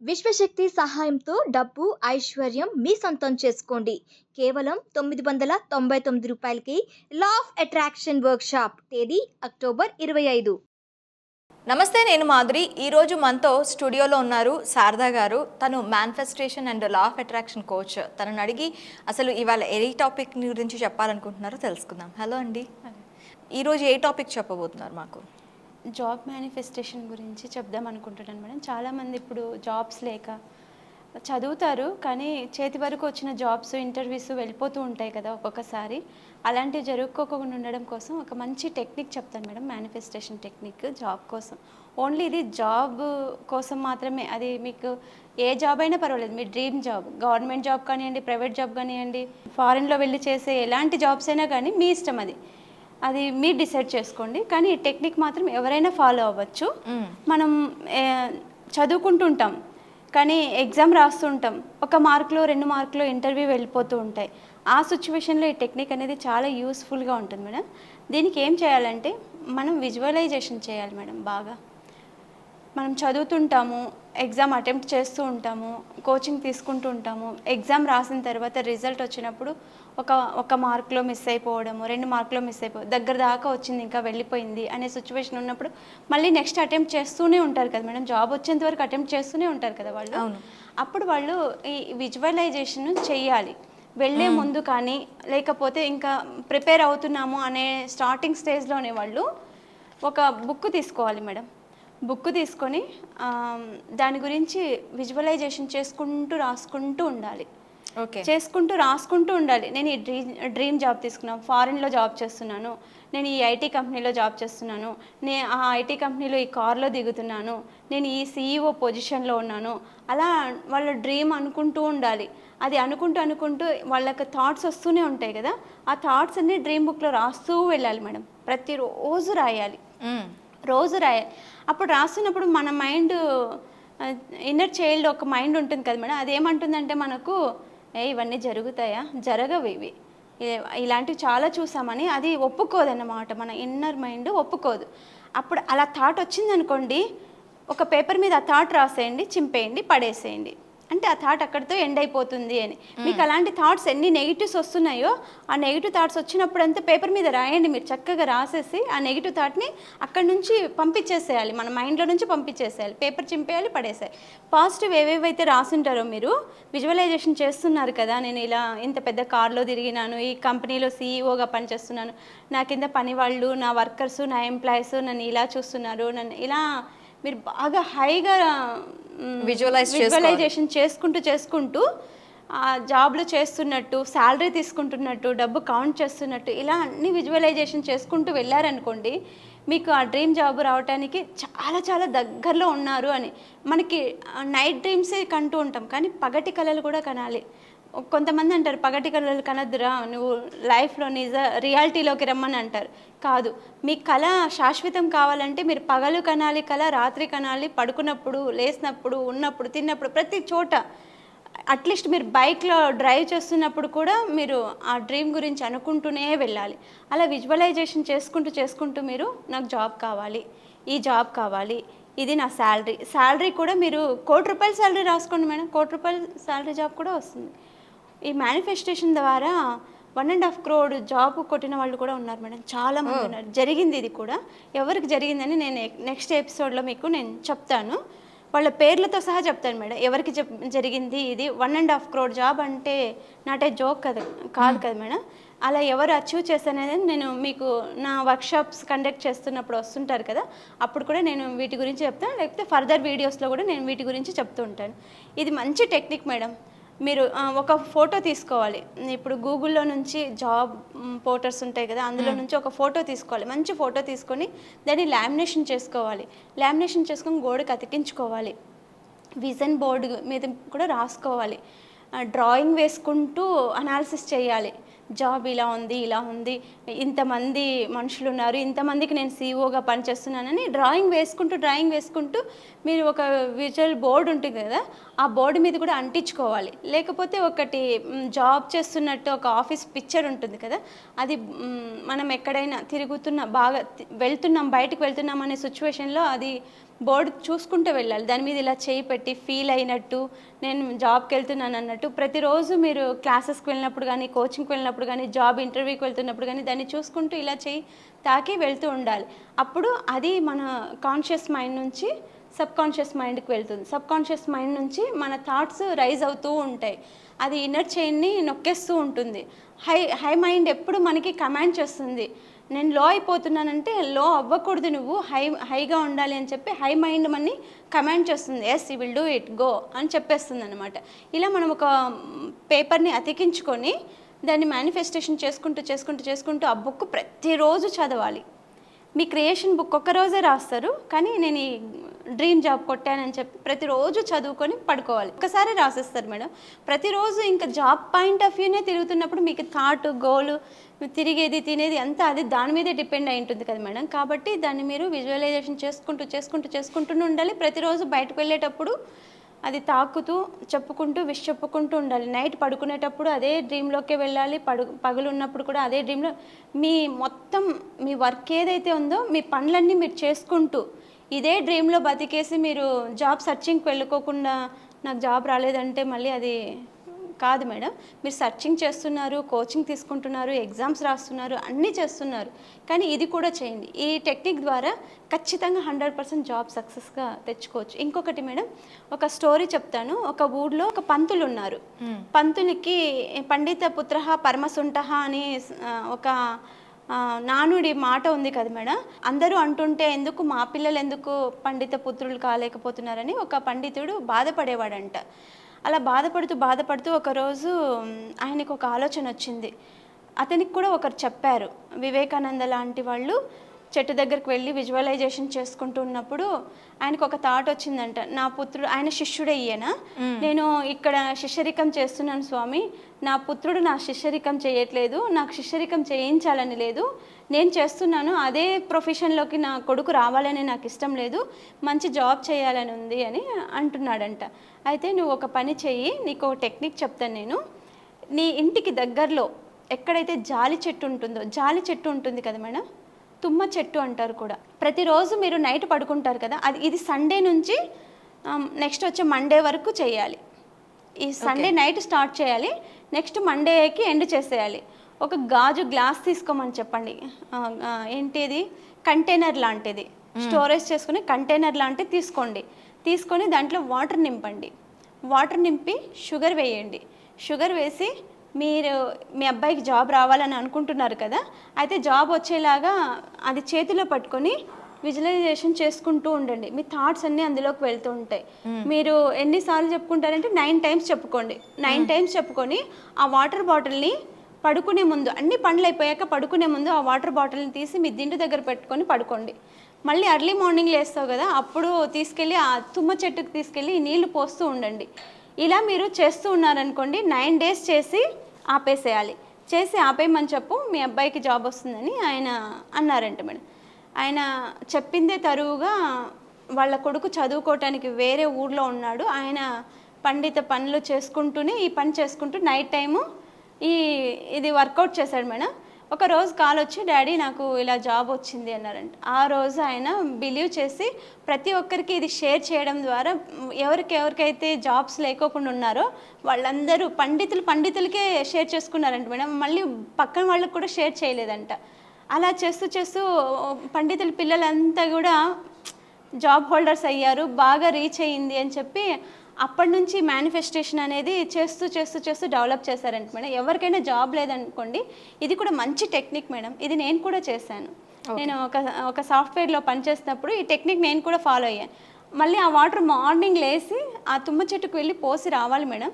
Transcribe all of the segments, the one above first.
విశ్వశక్తి సహాయంతో డబ్బు, ఐశ్వర్యం మీ సొంతం చేసుకోండి. కేవలం రూ. 999కి లా ఆఫ్ అట్రాక్షన్ వర్క్షాప్. తేదీ అక్టోబర్ 25. నమస్తే, నేను మాధురి. ఈరోజు మనతో స్టూడియోలో ఉన్నారు శారదా గారు. తను manifestation and law of attraction coach. తనని అడిగి అసలు ఇవాళ ఏ టాపిక్ గురించి చెప్పాలనుకుంటున్నారో తెలుసుకుందాం. హలో అండి, ఈరోజు ఏ టాపిక్ చెప్పబోతున్నారు మాకు? జాబ్ మేనిఫెస్టేషన్ గురించి చెప్దాం అనుకుంటున్నాను మేడం. చాలామంది ఇప్పుడు జాబ్స్ లేక చదువుతారు, కానీ చేతి వరకు వచ్చిన జాబ్స్, ఇంటర్వ్యూస్ వెళ్ళిపోతూ ఉంటాయి కదా ఒక్కొక్కసారి. అలాంటివి జరుపుకోకుండా ఉండడం కోసం ఒక మంచి టెక్నిక్ చెప్తాను మేడం, మేనిఫెస్టేషన్ టెక్నిక్ జాబ్ కోసం. ఓన్లీ ఇది జాబ్ కోసం మాత్రమే. అది మీకు ఏ జాబ్ అయినా పర్వాలేదు, మీ డ్రీమ్ జాబ్, గవర్నమెంట్ జాబ్ కానివ్వండి, ప్రైవేట్ జాబ్ కానివ్వండి, ఫారెన్లో వెళ్ళి చేసే ఎలాంటి జాబ్స్ అయినా కానీ మీ ఇష్టం. అది మీరు డిసైడ్ చేసుకోండి. కానీ ఈ టెక్నిక్ మాత్రం ఎవరైనా ఫాలో అవ్వచ్చు. మనం చదువుకుంటూ ఉంటాం, కానీ ఎగ్జామ్ రాస్తుంటాం, 1 మార్కులో 2 మార్కులో ఇంటర్వ్యూ వెళ్ళిపోతూ ఉంటాయి. ఆ సిచ్యువేషన్లో ఈ టెక్నిక్ అనేది చాలా యూస్ఫుల్గా ఉంటుంది మేడం. దీనికి ఏం చేయాలంటే మనం విజువలైజేషన్ చేయాలి మేడం. బాగా మనం చదువుతుంటాము, ఎగ్జామ్ అటెంప్ట్ చేస్తూ ఉంటాము, కోచింగ్ తీసుకుంటూ ఉంటాము. ఎగ్జామ్ రాసిన తర్వాత రిజల్ట్ వచ్చినప్పుడు ఒక మార్కులో మిస్ అయిపోవడము, 2 మార్కులో మిస్ అయిపోవడం, దగ్గర దాకా వచ్చింది ఇంకా వెళ్ళిపోయింది అనే సిచ్యువేషన్ ఉన్నప్పుడు మళ్ళీ నెక్స్ట్ అటెంప్ట్ చేస్తూనే ఉంటారు కదా మేడం. జాబ్ వచ్చేంత వరకు అటెంప్ట్ చేస్తూనే ఉంటారు కదా వాళ్ళు. అప్పుడు వాళ్ళు ఈ విజువలైజేషన్ చెయ్యాలి వెళ్ళే ముందు. కానీ లేకపోతే ఇంకా ప్రిపేర్ అవుతున్నాము అనే స్టార్టింగ్ స్టేజ్లోనే వాళ్ళు ఒక బుక్ తీసుకోవాలి మేడం. బుక్ తీసుకొని దాని గురించి విజువలైజేషన్ చేసుకుంటూ రాసుకుంటూ ఉండాలి. చేసుకుంటూ రాసుకుంటూ ఉండాలి. నేను ఈ డ్రీమ్ జాబ్ తీసుకున్నాను, ఫారిన్లో జాబ్ చేస్తున్నాను, నేను ఈ ఐటీ కంపెనీలో జాబ్ చేస్తున్నాను, నేను ఆ ఐటీ కంపెనీలో ఈ కార్లో దిగుతున్నాను, నేను ఈ CEO పొజిషన్లో ఉన్నాను. అలా వాళ్ళ డ్రీమ్ అనుకుంటూ ఉండాలి. అది అనుకుంటూ వాళ్ళకి థాట్స్ వస్తూనే ఉంటాయి కదా. ఆ థాట్స్ అన్నీ డ్రీమ్ బుక్లో రాస్తూ వెళ్ళాలి మేడం. ప్రతిరోజు రాయాలి, రోజు రాయాలి. అప్పుడు రాస్తున్నప్పుడు మన మైండ్, ఇన్నర్ చైల్డ్ ఒక మైండ్ ఉంటుంది కదా మేడం, అదేమంటుందంటే మనకు ఇవన్నీ జరుగుతాయా, జరగవు, ఇలాంటివి చాలా చూసామని అది ఒప్పుకోదన్నమాట. మన ఇన్నర్ మైండ్ ఒప్పుకోదు. అప్పుడు అలా థాట్ వచ్చిందనుకోండి, ఒక పేపర్ మీద ఆ థాట్ రాసేయండి, చింపేయండి, పడేసేయండి. అంటే ఆ థాట్ అక్కడితో ఎండ్ అయిపోతుంది అని. మీకు అలాంటి థాట్స్ ఎన్ని నెగిటివ్స్ వస్తున్నాయో, ఆ నెగిటివ్ థాట్స్ వచ్చినప్పుడు అంతా పేపర్ మీద రాయండి. మీరు చక్కగా రాసేసి ఆ నెగిటివ్ థాట్ని అక్కడి నుంచి పంపించేసేయాలి, మన మైండ్లో నుంచి పంపించేసేయాలి. పేపర్ చింపేయాలి, పడేసేయాలి. పాజిటివ్ ఏవేవైతే రాసుంటారో, మీరు విజువలైజేషన్ చేస్తున్నారు కదా, నేను ఇలా ఇంత పెద్ద కార్లో తిరిగినాను, ఈ కంపెనీలో CEOగా పనిచేస్తున్నాను, నా కింద పని వాళ్ళు, నా వర్కర్స్, నా ఎంప్లాయీస్ నన్ను ఇలా చూస్తున్నారు, నన్ను ఇలా మీరు బాగా హైగా విజువలైజేషన్ చేసుకుంటూ ఆ జాబ్లో చేస్తున్నట్టు, శాలరీ తీసుకుంటున్నట్టు, డబ్బు కౌంట్ చేస్తున్నట్టు, ఇలా అన్ని విజువలైజేషన్ చేసుకుంటూ వెళ్ళారనుకోండి, మీకు ఆ డ్రీమ్ జాబ్ రావడానికి చాలా చాలా దగ్గరలో ఉన్నారు అని. మనకి నైట్ డ్రీమ్సే కంటూ ఉంటాం, కానీ పగటి కళలు కూడా కనాలి. కొంతమంది అంటారు పగటి కళలు కనద్దురా, నువ్వు లైఫ్లో రియాలిటీలోకి రమ్మని అంటారు. కాదు, మీ కళ శాశ్వతం కావాలంటే మీరు పగలు కనాలి కళ, రాత్రి కనాలి, పడుకున్నప్పుడు, లేచినప్పుడు, ఉన్నప్పుడు, తిన్నప్పుడు, ప్రతి చోట. అట్లీస్ట్ మీరు బైక్లో డ్రైవ్ చేస్తున్నప్పుడు కూడా మీరు ఆ డ్రీమ్ గురించి అనుకుంటూనే వెళ్ళాలి. అలా విజువలైజేషన్ చేసుకుంటూ మీరు నాకు జాబ్ కావాలి, ఈ జాబ్ కావాలి, ఇది నా శాలరీ కూడా మీరు ₹1,00,00,000 శాలరీ రాసుకోండి మేడం. ₹1,00,00,000 శాలరీ జాబ్ కూడా వస్తుంది. ఈ మేనిఫెస్టేషన్ ద్వారా 1.5 crore జాబ్ కొట్టిన వాళ్ళు కూడా ఉన్నారు మేడం, చాలామంది ఉన్నారు. జరిగింది ఇది కూడా. ఎవరికి జరిగిందని నేను నెక్స్ట్ ఎపిసోడ్లో మీకు నేను చెప్తాను, వాళ్ళ పేర్లతో సహా చెప్తాను మేడం, ఎవరికి జరిగింది ఇది. 1.5 crore జాబ్ అంటే నాటే జోక్ కాదు కదా మేడం. అలా ఎవరు అచీవ్ చేస్తారనేది నేను మీకు నా వర్క్షాప్స్ కండక్ట్ చేస్తున్నప్పుడు వస్తుంటారు కదా, అప్పుడు కూడా నేను వీటి గురించి చెప్తాను. లేకపోతే ఫర్దర్ వీడియోస్లో కూడా నేను వీటి గురించి చెప్తూ ఉంటాను. ఇది మంచి టెక్నిక్ మేడం. మీరు ఒక ఫోటో తీసుకోవాలి. ఇప్పుడు గూగుల్లో నుంచి జాబ్ పోర్టల్స్ ఉంటాయి కదా, అందులో నుంచి ఒక ఫోటో తీసుకోవాలి. మంచి ఫోటో తీసుకొని దాన్ని లామినేషన్ చేసుకోవాలి. లామినేషన్ చేసుకొని గోడకు అతికించుకోవాలి. విజన్ బోర్డు మీద కూడా రాసుకోవాలి. డ్రాయింగ్ వేసుకుంటూ అనాలిసిస్ చేయాలి. జాబ్ ఇలా ఉంది, ఇంతమంది మనుషులు ఉన్నారు, ఇంతమందికి నేను CEOగా పనిచేస్తున్నానని డ్రాయింగ్ వేసుకుంటూ మీరు ఒక విజువల్ బోర్డు ఉంటుంది కదా, ఆ బోర్డు మీద కూడా అంటించుకోవాలి. లేకపోతే ఒకటి జాబ్ చేస్తున్నట్టు ఒక ఆఫీస్ పిక్చర్ ఉంటుంది కదా, అది మనం ఎక్కడైనా బాగా బయటికి వెళ్తున్నాం అనే సిచ్యువేషన్లో అది బోర్డు చూసుకుంటూ వెళ్ళాలి. దాని మీద ఇలా చేయి పెట్టి ఫీల్ అయినట్టు, నేను జాబ్కి వెళ్తున్నాను అన్నట్టు. ప్రతిరోజు మీరు క్లాసెస్కి వెళ్ళినప్పుడు కానీ, కోచింగ్కి వెళ్ళినప్పుడు కానీ, జాబ్ ఇంటర్వ్యూకి వెళ్తున్నప్పుడు కానీ దాన్ని చూసుకుంటూ ఇలా చేయి తాకి వెళ్తూ ఉండాలి. అప్పుడు అది మన కాన్షియస్ మైండ్ నుంచి సబ్ కాన్షియస్ మైండ్కి వెళ్తుంది. సబ్ కాన్షియస్ మైండ్ నుంచి మన థాట్స్ రైజ్ అవుతూ ఉంటాయి. అది ఇన్నర్ చైన్ని నొక్కేస్తూ ఉంటుంది. హై మైండ్ ఎప్పుడు మనకి కమాండ్ చేస్తుంది, నేను లో అయిపోతున్నానంటే లో అవ్వకూడదు, నువ్వు హైగా ఉండాలి అని చెప్పి హై మైండ్ మనని కమాండ్ చేస్తుంది. Yes you will do it, go అని చెప్పేస్తుంది అనమాట. ఇలా మనం ఒక పేపర్ని అతికించుకొని దాన్ని మేనిఫెస్టేషన్ చేసుకుంటూ ఆ బుక్ ప్రతిరోజు చదవాలి. మీ క్రియేషన్ బుక్ ఒక్కరోజే రాస్తారు, కానీ నేను ఈ డ్రీమ్ జాబ్ కొట్టానని చెప్పి ప్రతిరోజు చదువుకొని పడుకోవాలి. ఒకసారి రాసేస్తారు మేడం. ప్రతిరోజు ఇంకా జాబ్ పాయింట్ ఆఫ్ వ్యూనే తిరుగుతున్నప్పుడు మీకు థాట్, గోలు, తిరిగేది, తినేది అంతా అది దాని మీదే డిపెండ్ అయి ఉంటుంది కదా మేడం. కాబట్టి దాన్ని మీరు విజువలైజేషన్ చేసుకుంటూ ఉండాలి. ప్రతిరోజు బయటకు వెళ్ళేటప్పుడు అది తాకుతూ విష్ చెప్పుకుంటూ ఉండాలి. నైట్ పడుకునేటప్పుడు అదే డ్రీమ్లోకే వెళ్ళాలి. పగలు ఉన్నప్పుడు కూడా అదే డ్రీమ్లో మొత్తం మీ వర్క్ ఏదైతే ఉందో మీ పనులన్నీ మీరు చేసుకుంటూ ఇదే డ్రీమ్లో బతికేసి మీరు జాబ్ సర్చింగ్కి వెళ్ళుకోకుండా నాకు జాబ్ రాలేదంటే మళ్ళీ అది కాదు మేడం. మీరు సర్చింగ్ చేస్తున్నారు, కోచింగ్ తీసుకుంటున్నారు, ఎగ్జామ్స్ రాస్తున్నారు, అన్నీ చేస్తున్నారు, కానీ ఇది కూడా చేయండి. ఈ టెక్నిక్ ద్వారా ఖచ్చితంగా 100% జాబ్ సక్సెస్గా తెచ్చుకోవచ్చు. ఇంకొకటి మేడం, ఒక స్టోరీ చెప్తాను. ఒక ఊళ్ళో ఒక పంతులు ఉన్నారు. పంతులకి పండిత పుత్ర పరమసుంఠ అని ఒక నానుడి మాట ఉంది కదా మేడం. అందరూ అంటుంటే ఎందుకు మా పిల్లలు ఎందుకు పండిత పుత్రులు కాలేకపోతున్నారని ఒక పండితుడు బాధపడేవాడంట. అలా బాధపడుతూ ఒకరోజు ఆయనకు ఒక ఆలోచన వచ్చింది. అతనికి కూడా ఒకరు చెప్పారు. వివేకానంద లాంటి వాళ్ళు చెట్టు దగ్గరికి వెళ్ళి విజువలైజేషన్ చేసుకుంటూ ఉన్నప్పుడు ఆయనకు ఒక థాట్ వచ్చిందంట. నా పుత్రుడు, ఆయన శిష్యుడే ఈయన, నేను ఇక్కడ శిష్యరికం చేస్తున్నాను స్వామి, నా పుత్రుడు నా శిష్యరికం చేయట్లేదు, నాకు శిష్యరికం చేయించాలని లేదు, నేను చేస్తున్నాను అదే ప్రొఫెషన్లోకి నా కొడుకు రావాలని నాకు ఇష్టం లేదు, మంచి జాబ్ చేయాలని ఉంది అని అంటున్నాడంట. అయితే నువ్వు ఒక పని చెయ్యి, నీకు ఒక టెక్నిక్ చెప్తాను నేను. నీ ఇంటికి దగ్గరలో ఎక్కడైతే జాలి చెట్టు ఉంటుంది కదా మేడం, తుమ్మ చెట్టు అంటారు కూడా. ప్రతిరోజు మీరు నైట్ పడుకుంటారు కదా, ఇది సండే నుంచి నెక్స్ట్ వచ్చే మండే వరకు చేయాలి. ఈ సండే నైట్ స్టార్ట్ చేయాలి, నెక్స్ట్ మండేకి ఎండ్ చేసేయాలి. ఒక గాజు గ్లాస్ తీసుకోమని చెప్పండి. ఏంటిది, కంటైనర్ లాంటిది, స్టోరేజ్ చేసుకుని కంటైనర్ లాంటిది తీసుకొని దాంట్లో వాటర్ నింపండి. వాటర్ నింపి షుగర్ వేయండి. షుగర్ వేసి మీరు మీ అబ్బాయికి జాబ్ రావాలని అనుకుంటున్నారు కదా, అయితే జాబ్ వచ్చేలాగా అది చేతిలో పట్టుకొని విజువలైజేషన్ చేసుకుంటూ ఉండండి. మీ థాట్స్ అన్నీ అందులోకి వెళ్తూ ఉంటాయి. మీరు ఎన్నిసార్లు చెప్పుకుంటారంటే 9 టైమ్స్ చెప్పుకోండి. 9 టైమ్స్ చెప్పుకొని ఆ వాటర్ బాటిల్ని పడుకునే ముందు, అన్ని పనులు అయిపోయాక పడుకునే ముందు ఆ వాటర్ బాటిల్ని తీసి మీ దిండు దగ్గర పెట్టుకొని పడుకోండి. మళ్ళీ ఎర్లీ మార్నింగ్ లేస్తావు కదా, అప్పుడు తీసుకెళ్ళి ఆ తుమ్మ చెట్టుకు తీసుకెళ్ళి నీళ్లు పోస్తూ ఉండండి. ఇలా మీరు చేస్తూ ఉన్నారనుకోండి, 9 డేస్ చేసి ఆపేసేయాలి. చేసి ఆపేయమని చెప్పు, మీ అబ్బాయికి జాబ్ వస్తుందని ఆయన అన్నారంట మేడం. ఆయన చెప్పిందే తరువుగా వాళ్ళ కొడుకు చదువుకోవటానికి వేరే ఊర్లో ఉన్నాడు. ఆయన పండిత పనులు చేసుకుంటూనే ఈ పని చేసుకుంటూ నైట్ టైము ఇది వర్కౌట్ చేశాడు మేడం. ఒక రోజు కాల్ వచ్చి, డాడీ నాకు ఇలా జాబ్ వచ్చింది అన్నారంట. ఆ రోజు ఆయన బిలీవ్ చేసి ప్రతి ఒక్కరికి ఇది షేర్ చేయడం ద్వారా ఎవరికైతే జాబ్స్ లేకోకుండా ఉన్నారో వాళ్ళందరూ పండితులకే షేర్ చేసుకున్నారంట మేడం. మళ్ళీ పక్కన వాళ్ళకి కూడా షేర్ చేయలేదంట. అలా చేస్తూ పండితుల పిల్లలంతా కూడా జాబ్ హోల్డర్స్ అయ్యారు, బాగా రీచ్ అయ్యింది అని చెప్పి అప్పటి నుంచి మేనిఫెస్టేషన్ అనేది చేస్తూ డెవలప్ చేశారంట మేడం. ఎవరికైనా జాబ్ లేదనుకోండి, ఇది కూడా మంచి టెక్నిక్ మేడం. ఇది నేను కూడా చేశాను. నేను ఒక సాఫ్ట్వేర్లో పనిచేసినప్పుడు ఈ టెక్నిక్ నేను కూడా ఫాలో అయ్యాను. మళ్ళీ ఆ వాటర్ మార్నింగ్ లేసి ఆ తుమ్మ చెట్టుకు వెళ్ళి పోసి రావాలి మేడం.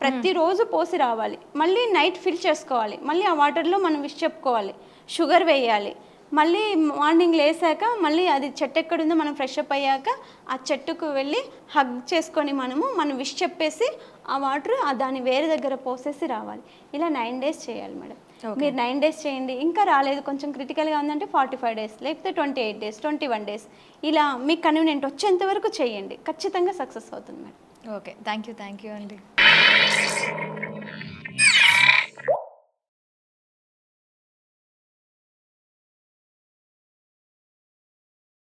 ప్రతిరోజు పోసి రావాలి. మళ్ళీ నైట్ ఫిల్ చేసుకోవాలి. మళ్ళీ ఆ వాటర్లో మనం విష్ చెప్పుకోవాలి, షుగర్ వేయాలి. మళ్ళీ మార్నింగ్ లేసాక మళ్ళీ అది చెట్టు ఎక్కడుందో మనం ఫ్రెష్ అప్ అయ్యాక ఆ చెట్టుకు వెళ్ళి హగ్ చేసుకొని మనం విష్ చెప్పేసి ఆ వాటర్ దాన్ని వేరే దగ్గర పోసేసి రావాలి. ఇలా 9 డేస్ చేయాలి మేడం. మీరు 9 డేస్ చేయండి. ఇంకా రాలేదు, కొంచెం క్రిటికల్గా ఉందంటే 45 డేస్, లేకపోతే 28 డేస్, 21 డేస్, ఇలా మీకు కన్వీనియంట్ వచ్చేంత వరకు చేయండి. ఖచ్చితంగా సక్సెస్ అవుతుంది మేడం. ఓకే, థ్యాంక్ యూ అండి.